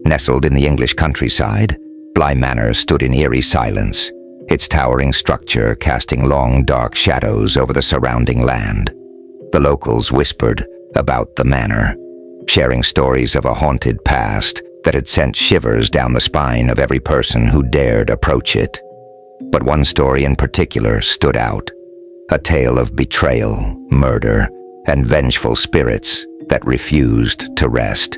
Nestled in the English countryside, Bly Manor stood in eerie silence, its towering structure casting long, dark shadows over the surrounding land. The locals whispered about the manor, sharing stories of a haunted past that had sent shivers down the spine of every person who dared approach it. But one story in particular stood out, a tale of betrayal, murder, and vengeful spirits that refused to rest.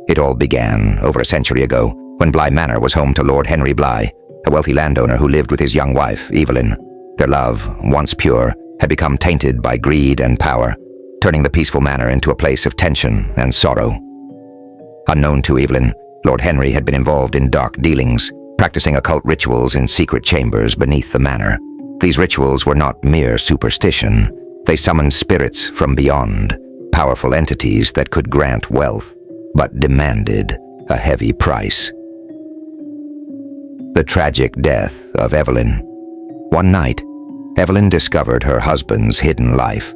It all began over a century ago when Bly Manor was home to Lord Henry Bly, a wealthy landowner who lived with his young wife, Evelyn. Their love, once pure, had become tainted by greed and power, turning the peaceful manor into a place of tension and sorrow. Unknown to Evelyn, Lord Henry had been involved in dark dealings, practicing occult rituals in secret chambers beneath the manor. These rituals were not mere superstition. They summoned spirits from beyond, powerful entities that could grant wealth, but demanded a heavy price. The tragic death of Evelyn. One night, Evelyn discovered her husband's hidden life.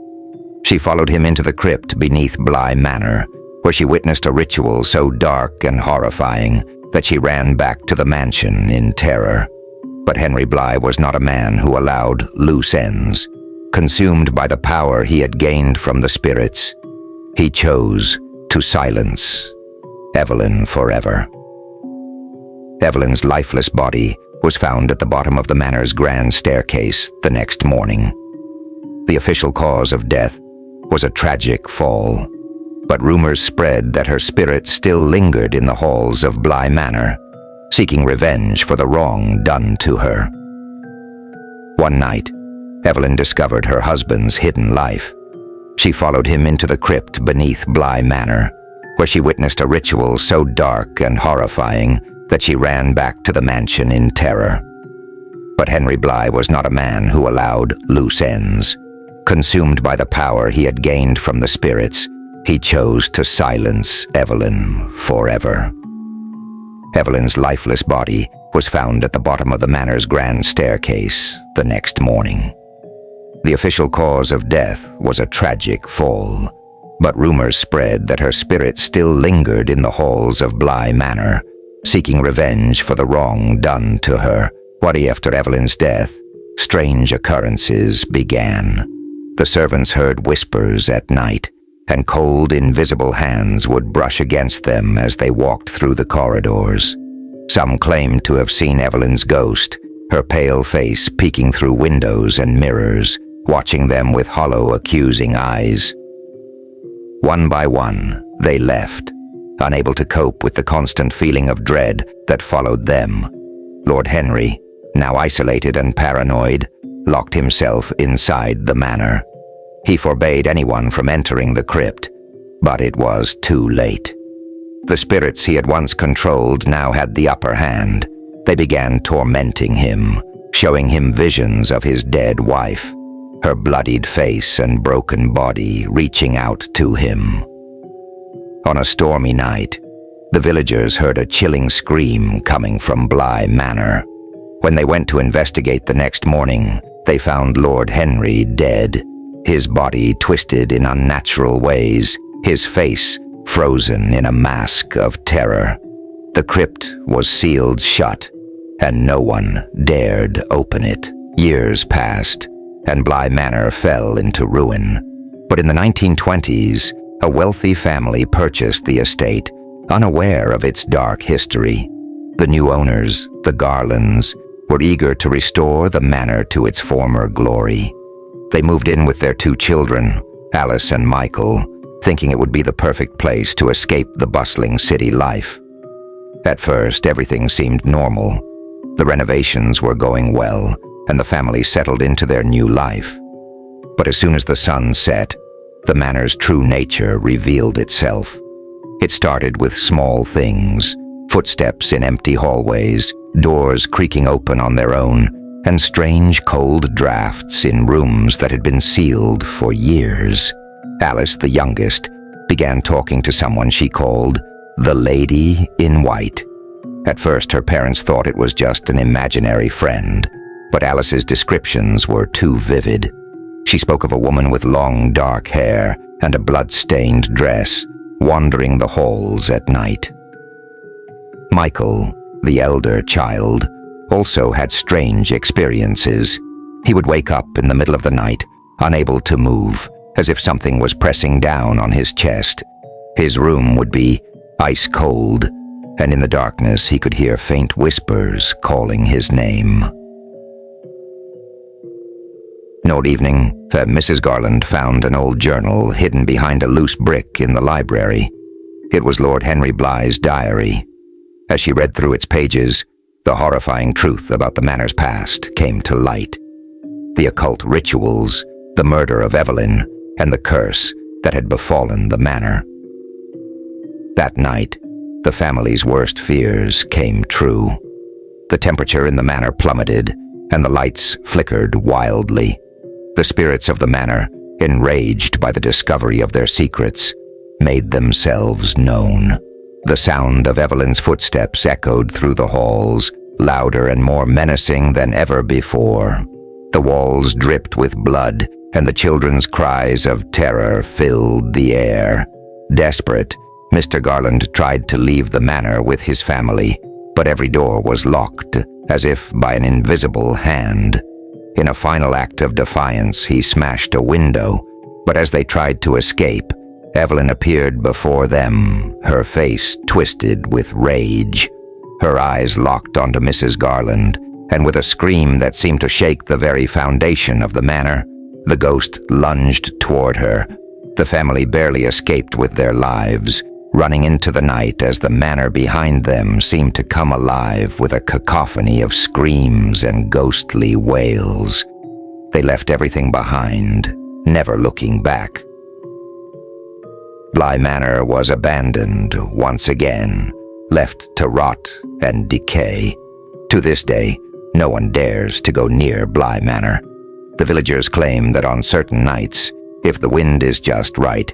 She followed him into the crypt beneath Bly Manor, where she witnessed a ritual so dark and horrifying that she ran back to the mansion in terror. But Henry Bly was not a man who allowed loose ends. Consumed by the power he had gained from the spirits, he chose to silence Evelyn forever. Evelyn's lifeless body was found at the bottom of the manor's grand staircase the next morning. The official cause of death was a tragic fall, but rumors spread that her spirit still lingered in the halls of Bly Manor, seeking revenge for the wrong done to her. One night, Evelyn discovered her husband's hidden life. She followed him into the crypt beneath Bly Manor, where she witnessed a ritual so dark and horrifying that she ran back to the mansion in terror. But Henry Bly was not a man who allowed loose ends. Consumed by the power he had gained from the spirits, he chose to silence Evelyn forever. Evelyn's lifeless body was found at the bottom of the manor's grand staircase the next morning. The official cause of death was a tragic fall, but rumors spread that her spirit still lingered in the halls of Bly Manor, seeking revenge for the wrong done to her. After Evelyn's death, strange occurrences began. The servants heard whispers at night, and cold, invisible hands would brush against them as they walked through the corridors. Some claimed to have seen Evelyn's ghost, her pale face peeking through windows and mirrors, watching them with hollow, accusing eyes. One by one, they left, unable to cope with the constant feeling of dread that followed them. Lord Henry, now isolated and paranoid, locked himself inside the manor. He forbade anyone from entering the crypt, but it was too late. The spirits he had once controlled now had the upper hand. They began tormenting him, showing him visions of his dead wife, her bloodied face and broken body reaching out to him. On a stormy night, the villagers heard a chilling scream coming from Bly Manor. When they went to investigate the next morning, they found Lord Henry dead, his body twisted in unnatural ways, his face frozen in a mask of terror. The crypt was sealed shut, and no one dared open it. Years passed, and Bly Manor fell into ruin. But in the 1920s, a wealthy family purchased the estate, unaware of its dark history. The new owners, the Garlands, were eager to restore the manor to its former glory. They moved in with their 2 children, Alice and Michael, thinking it would be the perfect place to escape the bustling city life. At first, everything seemed normal. The renovations were going well, and the family settled into their new life. But as soon as the sun set, the manor's true nature revealed itself. It started with small things, footsteps in empty hallways, doors creaking open on their own, and strange cold drafts in rooms that had been sealed for years. Alice, the youngest, began talking to someone she called the Lady in White. At first, her parents thought it was just an imaginary friend, but Alice's descriptions were too vivid. She spoke of a woman with long, dark hair and a blood-stained dress, wandering the halls at night. Michael, the elder child, also had strange experiences. He would wake up in the middle of the night, unable to move, as if something was pressing down on his chest. His room would be ice cold, and in the darkness he could hear faint whispers calling his name. One evening, Mrs. Garland found an old journal hidden behind a loose brick in the library. It was Lord Henry Bligh's diary. As she read through its pages, the horrifying truth about the Manor's past came to light. The occult rituals, the murder of Evelyn, and the curse that had befallen the Manor. That night, the family's worst fears came true. The temperature in the Manor plummeted, and the lights flickered wildly. The spirits of the Manor, enraged by the discovery of their secrets, made themselves known. The sound of Evelyn's footsteps echoed through the halls, louder and more menacing than ever before. The walls dripped with blood, and the children's cries of terror filled the air. Desperate, Mr. Garland tried to leave the Manor with his family, but every door was locked, as if by an invisible hand. In a final act of defiance, he smashed a window, but as they tried to escape, Evelyn appeared before them, her face twisted with rage. Her eyes locked onto Mrs. Garland, and with a scream that seemed to shake the very foundation of the Manor, the ghost lunged toward her. The family barely escaped with their lives, running into the night as the Manor behind them seemed to come alive with a cacophony of screams and ghostly wails. They left everything behind, never looking back. Bly Manor was abandoned once again, left to rot and decay. To this day, no one dares to go near Bly Manor. The villagers claim that on certain nights, if the wind is just right,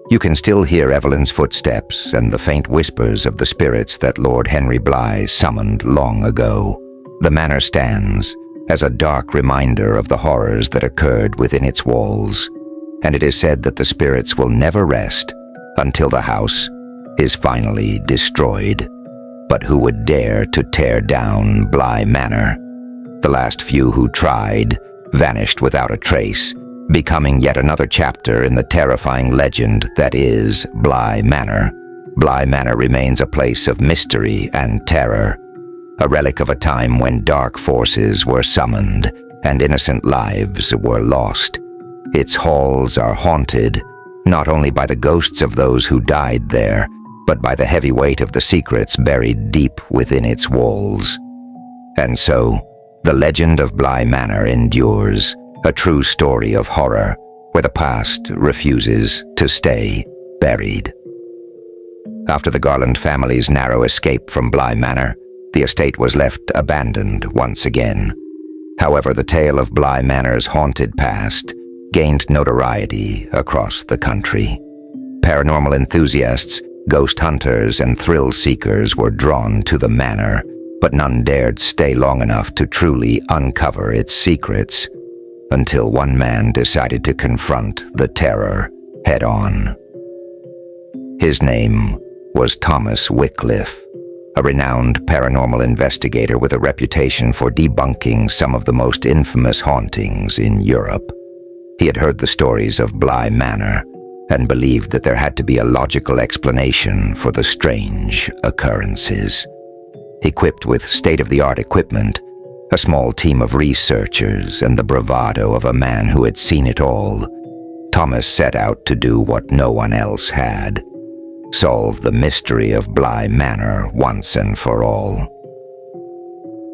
you can still hear Evelyn's footsteps and the faint whispers of the spirits that Lord Henry Bly summoned long ago. The Manor stands as a dark reminder of the horrors that occurred within its walls, and it is said that the spirits will never rest until the house is finally destroyed. But who would dare to tear down Bly Manor? The last few who tried vanished without a trace, becoming yet another chapter in the terrifying legend that is Bly Manor. Bly Manor remains a place of mystery and terror, a relic of a time when dark forces were summoned and innocent lives were lost. Its halls are haunted, not only by the ghosts of those who died there, but by the heavy weight of the secrets buried deep within its walls. And so, the legend of Bly Manor endures, a true story of horror, where the past refuses to stay buried. After the Garland family's narrow escape from Bly Manor, the estate was left abandoned once again. However, the tale of Bly Manor's haunted past gained notoriety across the country. Paranormal enthusiasts, ghost hunters, and thrill seekers were drawn to the Manor, but none dared stay long enough to truly uncover its secrets, until one man decided to confront the terror head-on. His name was Thomas Wycliffe, a renowned paranormal investigator with a reputation for debunking some of the most infamous hauntings in Europe. He had heard the stories of Bly Manor and believed that there had to be a logical explanation for the strange occurrences. Equipped with state-of-the-art equipment, a small team of researchers, and the bravado of a man who had seen it all, Thomas set out to do what no one else had: solve the mystery of Bly Manor once and for all.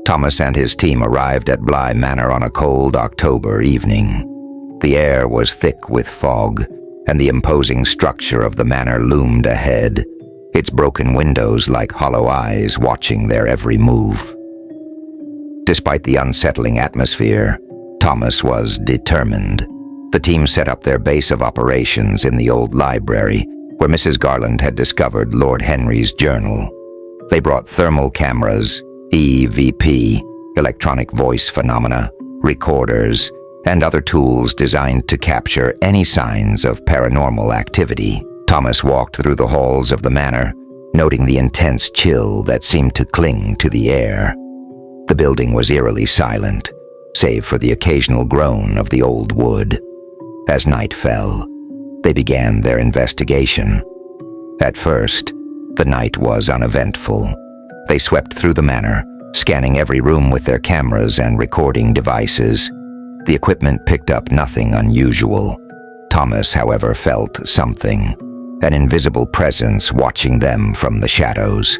Thomas and his team arrived at Bly Manor on a cold October evening. The air was thick with fog, and the imposing structure of the manor loomed ahead, its broken windows like hollow eyes watching their every move. Despite the unsettling atmosphere, Thomas was determined. The team set up their base of operations in the old library, where Mrs. Garland had discovered Lord Henry's journal. They brought thermal cameras, EVP, electronic voice phenomena, recorders, and other tools designed to capture any signs of paranormal activity. Thomas walked through the halls of the manor, noting the intense chill that seemed to cling to the air. The building was eerily silent, save for the occasional groan of the old wood. As night fell, they began their investigation. At first, the night was uneventful. They swept through the manor, scanning every room with their cameras and recording devices. The equipment picked up nothing unusual. Thomas, however, felt something, an invisible presence watching them from the shadows.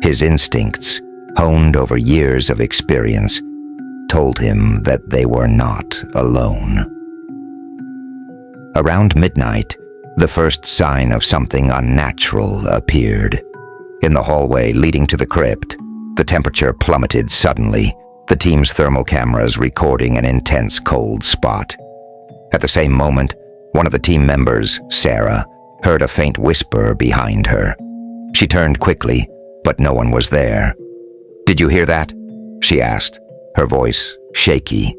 His instincts, honed over years of experience, told him that they were not alone. Around midnight, the first sign of something unnatural appeared. In the hallway leading to the crypt, the temperature plummeted suddenly, the team's thermal cameras recording an intense cold spot. At the same moment, one of the team members, Sarah, heard a faint whisper behind her. She turned quickly, but no one was there. "Did you hear that?" she asked, her voice shaky.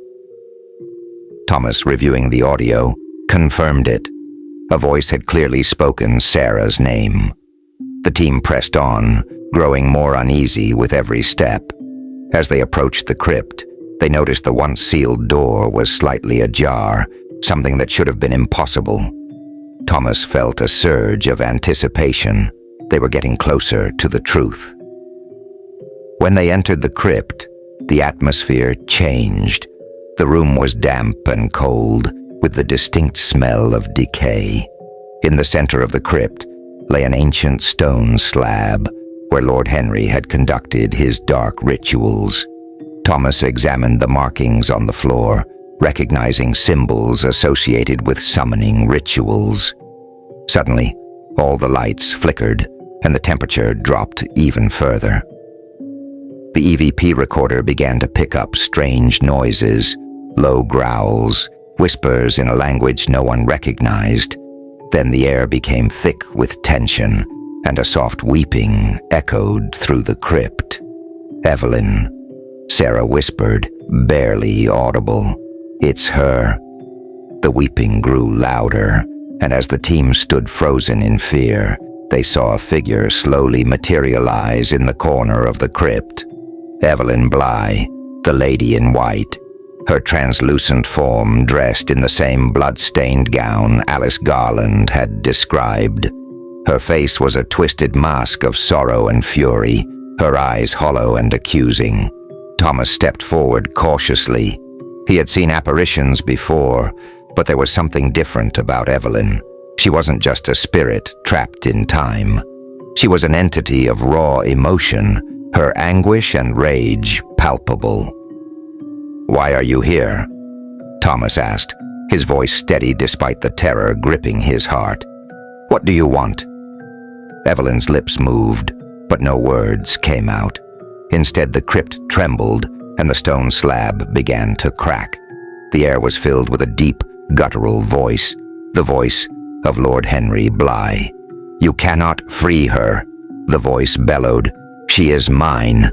Thomas, reviewing the audio, confirmed it. A voice had clearly spoken Sarah's name. The team pressed on, growing more uneasy with every step. As they approached the crypt, they noticed the once sealed door was slightly ajar, something that should have been impossible. Thomas felt a surge of anticipation. They were getting closer to the truth. When they entered the crypt, the atmosphere changed. The room was damp and cold, with the distinct smell of decay. In the center of the crypt lay an ancient stone slab, where Lord Henry had conducted his dark rituals. Thomas examined the markings on the floor, recognizing symbols associated with summoning rituals. Suddenly, all the lights flickered, and the temperature dropped even further. The EVP recorder began to pick up strange noises, low growls, whispers in a language no one recognized. Then the air became thick with tension, and a soft weeping echoed through the crypt. "Evelyn," Sarah whispered, barely audible. "It's her." The weeping grew louder, and as the team stood frozen in fear, they saw a figure slowly materialize in the corner of the crypt. Evelyn Bly, the lady in white, her translucent form dressed in the same blood-stained gown Alice Garland had described. Her face was a twisted mask of sorrow and fury, her eyes hollow and accusing. Thomas stepped forward cautiously. He had seen apparitions before, but there was something different about Evelyn. She wasn't just a spirit trapped in time. She was an entity of raw emotion, her anguish and rage palpable. "Why are you here?" Thomas asked, his voice steady despite the terror gripping his heart. "What do you want?" Evelyn's lips moved, but no words came out. Instead, the crypt trembled, and the stone slab began to crack. The air was filled with a deep, guttural voice, the voice of Lord Henry Bly. "You cannot free her," the voice bellowed. "She is mine."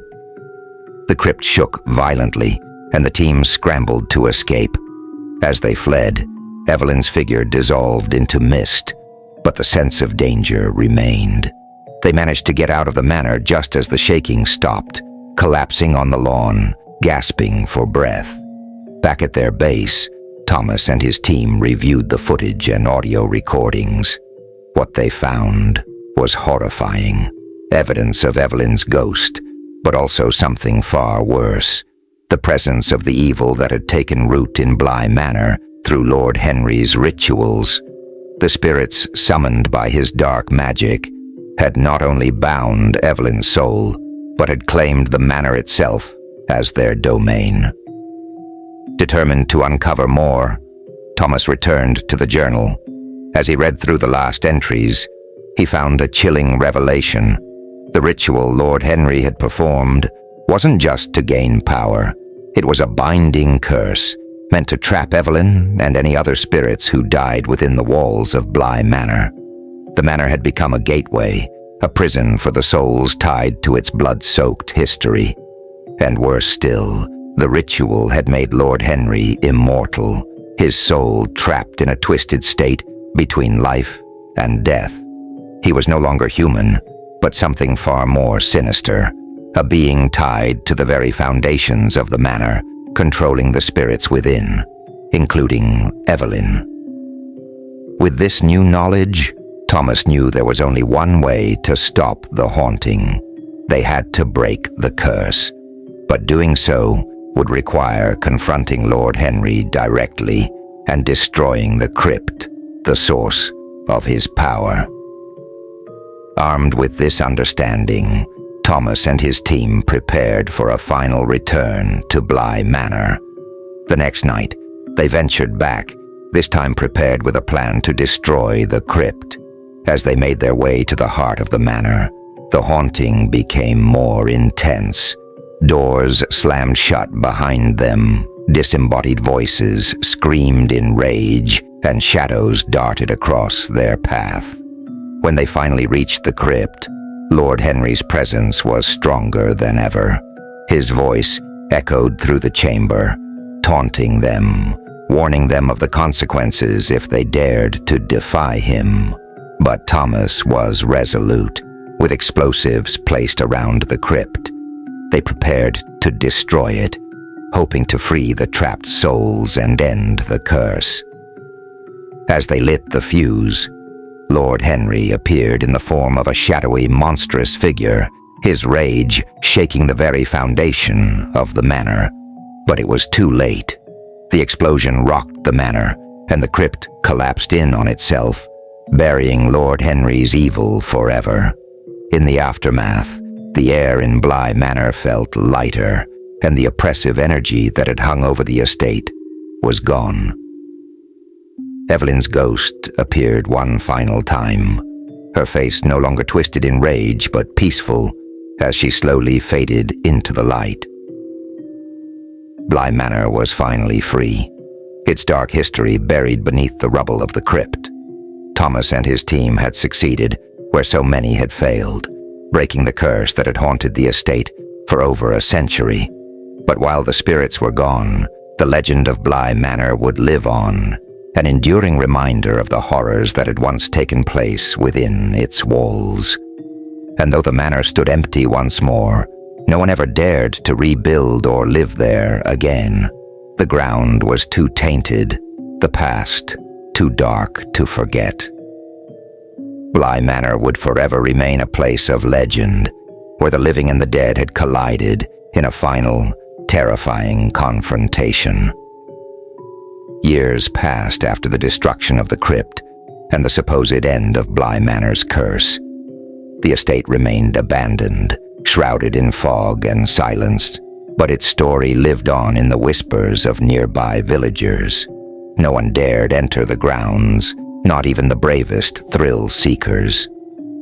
The crypt shook violently, and the team scrambled to escape. As they fled, Evelyn's figure dissolved into mist, but the sense of danger remained. They managed to get out of the manor just as the shaking stopped, collapsing on the lawn, gasping for breath. Back at their base, Thomas and his team reviewed the footage and audio recordings. What they found was horrifying. Evidence of Evelyn's ghost, but also something far worse. The presence of the evil that had taken root in Bly Manor through Lord Henry's rituals. The spirits summoned by his dark magic had not only bound Evelyn's soul, but had claimed the manor itself as their domain. Determined to uncover more, Thomas returned to the journal. As he read through the last entries, he found a chilling revelation. The ritual Lord Henry had performed wasn't just to gain power. It was a binding curse, meant to trap Evelyn and any other spirits who died within the walls of Bly Manor. The manor had become a gateway, a prison for the souls tied to its blood-soaked history. And worse still, the ritual had made Lord Henry immortal, his soul trapped in a twisted state between life and death. He was no longer human, but something far more sinister, a being tied to the very foundations of the manor, controlling the spirits within, including Evelyn. With this new knowledge, Thomas knew there was only one way to stop the haunting. They had to break the curse, but doing so would require confronting Lord Henry directly and destroying the crypt, the source of his power. Armed with this understanding, Thomas and his team prepared for a final return to Bly Manor. The next night, they ventured back, this time prepared with a plan to destroy the crypt. As they made their way to the heart of the manor, the haunting became more intense. Doors slammed shut behind them, disembodied voices screamed in rage, and shadows darted across their path. When they finally reached the crypt, Lord Henry's presence was stronger than ever. His voice echoed through the chamber, taunting them, warning them of the consequences if they dared to defy him. But Thomas was resolute, with explosives placed around the crypt. They prepared to destroy it, hoping to free the trapped souls and end the curse. As they lit the fuse, Lord Henry appeared in the form of a shadowy, monstrous figure, his rage shaking the very foundation of the manor. But it was too late. The explosion rocked the manor, and the crypt collapsed in on itself, burying Lord Henry's evil forever. In the aftermath, the air in Bly Manor felt lighter, and the oppressive energy that had hung over the estate was gone. Evelyn's ghost appeared one final time, her face no longer twisted in rage but peaceful as she slowly faded into the light. Bly Manor was finally free, its dark history buried beneath the rubble of the crypt. Thomas and his team had succeeded where so many had failed, breaking the curse that had haunted the estate for over a century. But while the spirits were gone, the legend of Bly Manor would live on, an enduring reminder of the horrors that had once taken place within its walls. And though the manor stood empty once more, no one ever dared to rebuild or live there again. The ground was too tainted, the past too dark to forget. Bly Manor would forever remain a place of legend, where the living and the dead had collided in a final, terrifying confrontation. Years passed after the destruction of the crypt and the supposed end of Bly Manor's curse. The estate remained abandoned, shrouded in fog and silenced, but its story lived on in the whispers of nearby villagers. No one dared enter the grounds, not even the bravest thrill-seekers.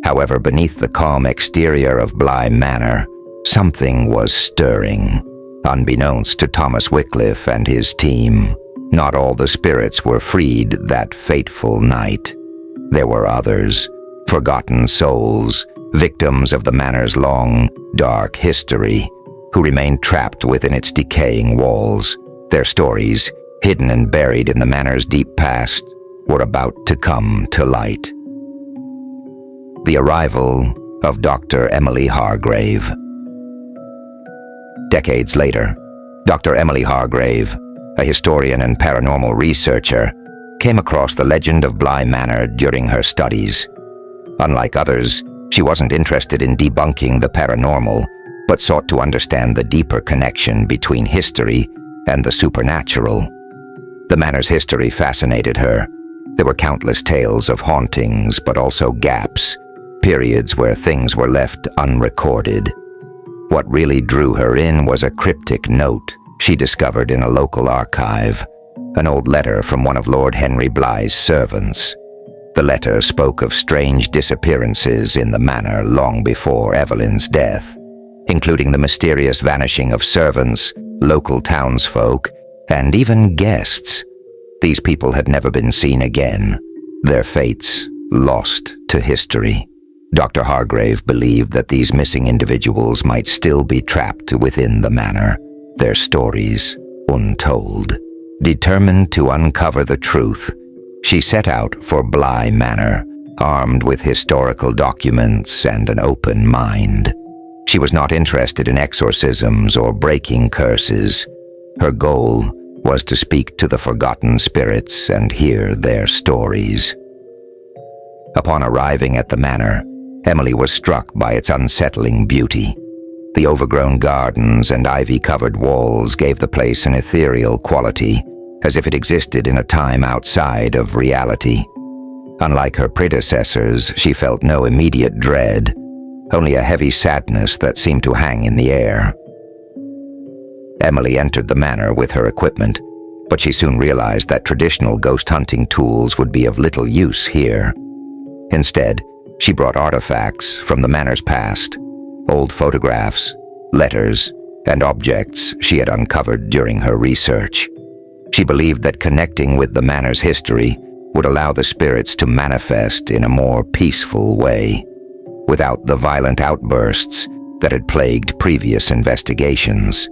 However, beneath the calm exterior of Bly Manor, something was stirring. Unbeknownst to Thomas Wycliffe and his team, not all the spirits were freed that fateful night. There were others, forgotten souls, victims of the manor's long, dark history, who remained trapped within its decaying walls. Their stories, hidden and buried in the manor's deep past, were about to come to light. The arrival of Dr. Emily Hargrave. Decades later, Dr. Emily Hargrave, a historian and paranormal researcher, came across the legend of Bly Manor during her studies. Unlike others, she wasn't interested in debunking the paranormal, but sought to understand the deeper connection between history and the supernatural. The manor's history fascinated her. There were countless tales of hauntings, but also gaps, periods where things were left unrecorded. What really drew her in was a cryptic note she discovered in a local archive, an old letter from one of Lord Henry Bly's servants. The letter spoke of strange disappearances in the manor long before Evelyn's death, including the mysterious vanishing of servants, local townsfolk, and even guests. These people had never been seen again, their fates lost to history. Dr. Hargrave believed that these missing individuals might still be trapped within the manor, their stories untold. Determined to uncover the truth, she set out for Bly Manor, armed with historical documents and an open mind. She was not interested in exorcisms or breaking curses. Her goal was to speak to the forgotten spirits and hear their stories. Upon arriving at the manor, Emily was struck by its unsettling beauty. The overgrown gardens and ivy-covered walls gave the place an ethereal quality, as if it existed in a time outside of reality. Unlike her predecessors, she felt no immediate dread, only a heavy sadness that seemed to hang in the air. Emily entered the manor with her equipment, but she soon realized that traditional ghost hunting tools would be of little use here. Instead, she brought artifacts from the manor's past, old photographs, letters, and objects she had uncovered during her research. She believed that connecting with the manor's history would allow the spirits to manifest in a more peaceful way, without the violent outbursts that had plagued previous investigations.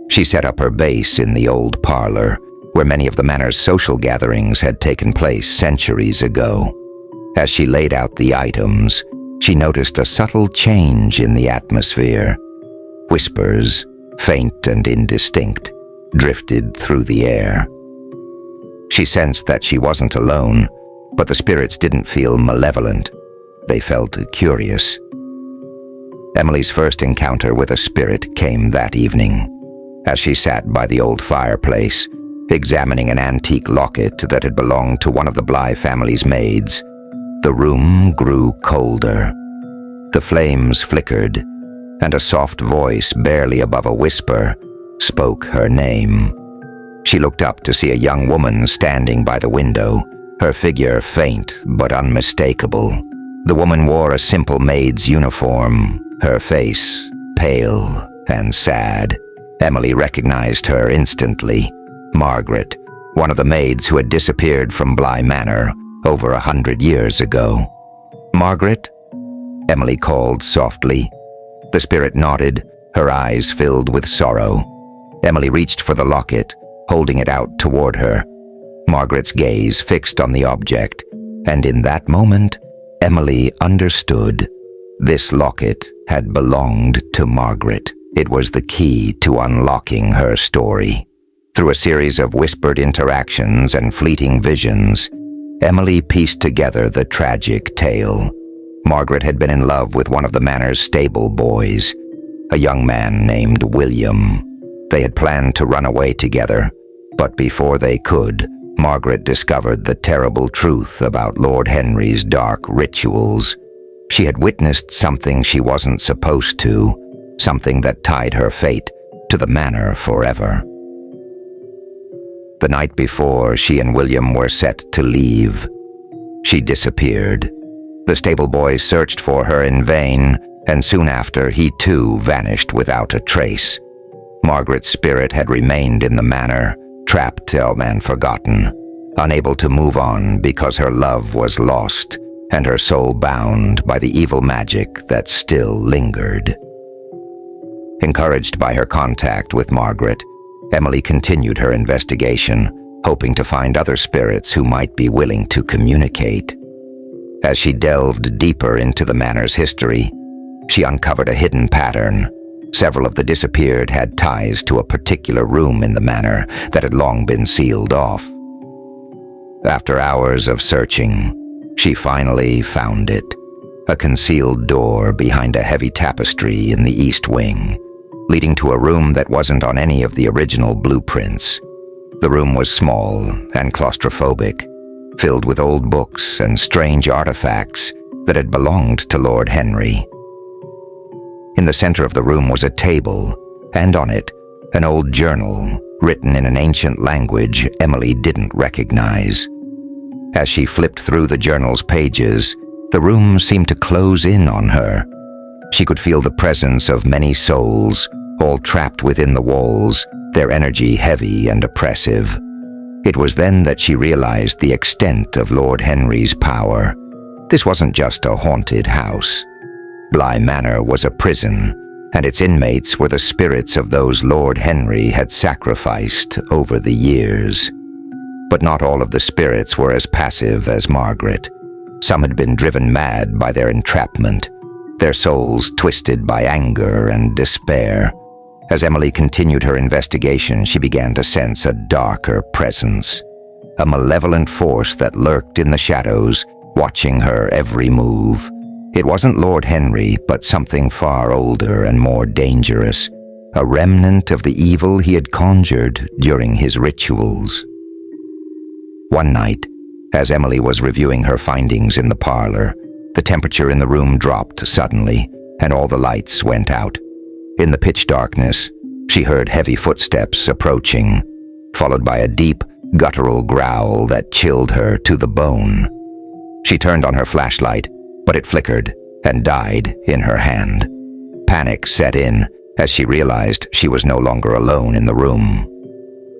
She set up her base in the old parlor, where many of the manor's social gatherings had taken place centuries ago. As she laid out the items, she noticed a subtle change in the atmosphere. Whispers, faint and indistinct, drifted through the air. She sensed that she wasn't alone, but the spirits didn't feel malevolent. They felt curious. Emily's first encounter with a spirit came that evening, as she sat by the old fireplace, examining an antique locket that had belonged to one of the Bly family's maids. The room grew colder. The flames flickered, and a soft voice, barely above a whisper, spoke her name. She looked up to see a young woman standing by the window, her figure faint but unmistakable. The woman wore a simple maid's uniform, her face pale and sad. Emily recognized her instantly. Margaret, one of the maids who had disappeared from Bly Manor over 100 years ago. "Margaret?" Emily called softly. The spirit nodded, her eyes filled with sorrow. Emily reached for the locket, holding it out toward her. Margaret's gaze fixed on the object, and in that moment, Emily understood. This locket had belonged to Margaret. It was the key to unlocking her story. Through a series of whispered interactions and fleeting visions, Emily pieced together the tragic tale. Margaret had been in love with one of the manor's stable boys, a young man named William. They had planned to run away together, but before they could, Margaret discovered the terrible truth about Lord Henry's dark rituals. She had witnessed something she wasn't supposed to, something that tied her fate to the manor forever. The night before she and William were set to leave, she disappeared. The stable boys searched for her in vain, and soon after he too vanished without a trace. Margaret's spirit had remained in the manor, trapped and forgotten, unable to move on because her love was lost and her soul bound by the evil magic that still lingered. Encouraged by her contact with Margaret, Emily continued her investigation, hoping to find other spirits who might be willing to communicate. As she delved deeper into the manor's history, she uncovered a hidden pattern. Several of the disappeared had ties to a particular room in the manor that had long been sealed off. After hours of searching, she finally found it, a concealed door behind a heavy tapestry in the east wing, leading to a room that wasn't on any of the original blueprints. The room was small and claustrophobic, filled with old books and strange artifacts that had belonged to Lord Henry. In the center of the room was a table, and on it, an old journal written in an ancient language Emily didn't recognize. As she flipped through the journal's pages, the room seemed to close in on her. She could feel the presence of many souls, all trapped within the walls, their energy heavy and oppressive. It was then that she realized the extent of Lord Henry's power. This wasn't just a haunted house. Bly Manor was a prison, and its inmates were the spirits of those Lord Henry had sacrificed over the years. But not all of the spirits were as passive as Margaret. Some had been driven mad by their entrapment, their souls twisted by anger and despair. As Emily continued her investigation, she began to sense a darker presence, a malevolent force that lurked in the shadows, watching her every move. It wasn't Lord Henry, but something far older and more dangerous, a remnant of the evil he had conjured during his rituals. One night, as Emily was reviewing her findings in the parlor, the temperature in the room dropped suddenly, and all the lights went out. In the pitch darkness, she heard heavy footsteps approaching, followed by a deep, guttural growl that chilled her to the bone. She turned on her flashlight, but it flickered and died in her hand. Panic set in as she realized she was no longer alone in the room.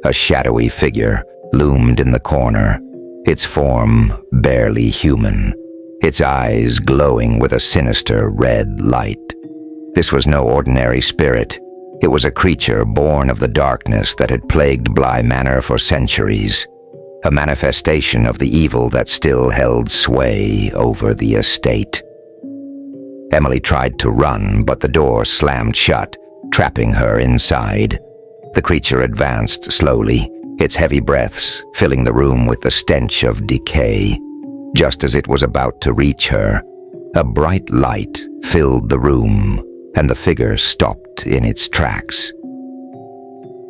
A shadowy figure loomed in the corner, its form barely human, its eyes glowing with a sinister red light. This was no ordinary spirit. It was a creature born of the darkness that had plagued Bly Manor for centuries, a manifestation of the evil that still held sway over the estate. Emily tried to run, but the door slammed shut, trapping her inside. The creature advanced slowly, its heavy breaths filling the room with the stench of decay. Just as it was about to reach her, a bright light filled the room, and the figure stopped in its tracks.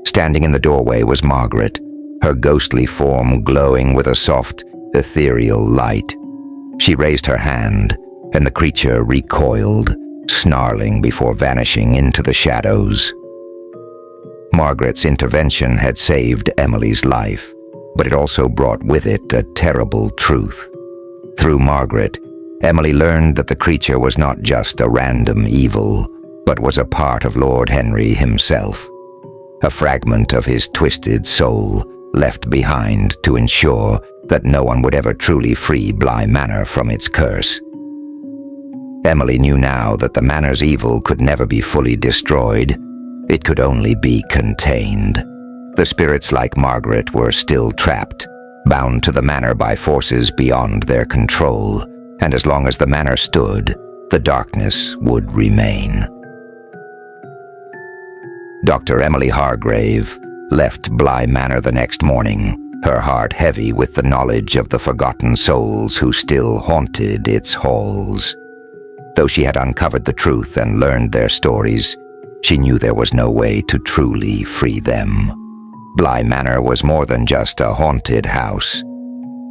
Standing in the doorway was Margaret, her ghostly form glowing with a soft, ethereal light. She raised her hand, and the creature recoiled, snarling before vanishing into the shadows. Margaret's intervention had saved Emily's life, but it also brought with it a terrible truth. Through Margaret, Emily learned that the creature was not just a random evil, but was a part of Lord Henry himself, a fragment of his twisted soul left behind to ensure that no one would ever truly free Bly Manor from its curse. Emily knew now that the Manor's evil could never be fully destroyed. It could only be contained. The spirits like Margaret were still trapped, bound to the Manor by forces beyond their control, and as long as the Manor stood, the darkness would remain. Dr. Emily Hargrave left Bly Manor the next morning, her heart heavy with the knowledge of the forgotten souls who still haunted its halls. Though she had uncovered the truth and learned their stories, she knew there was no way to truly free them. Bly Manor was more than just a haunted house.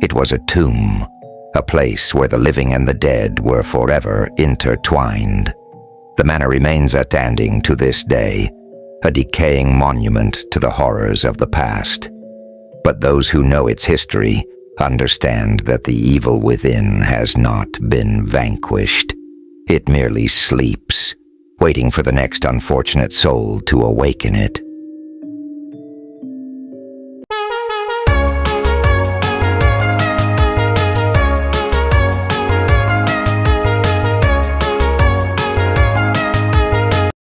It was a tomb, a place where the living and the dead were forever intertwined. The manor remains standing to this day, a decaying monument to the horrors of the past. But those who know its history understand that the evil within has not been vanquished. It merely sleeps, waiting for the next unfortunate soul to awaken it.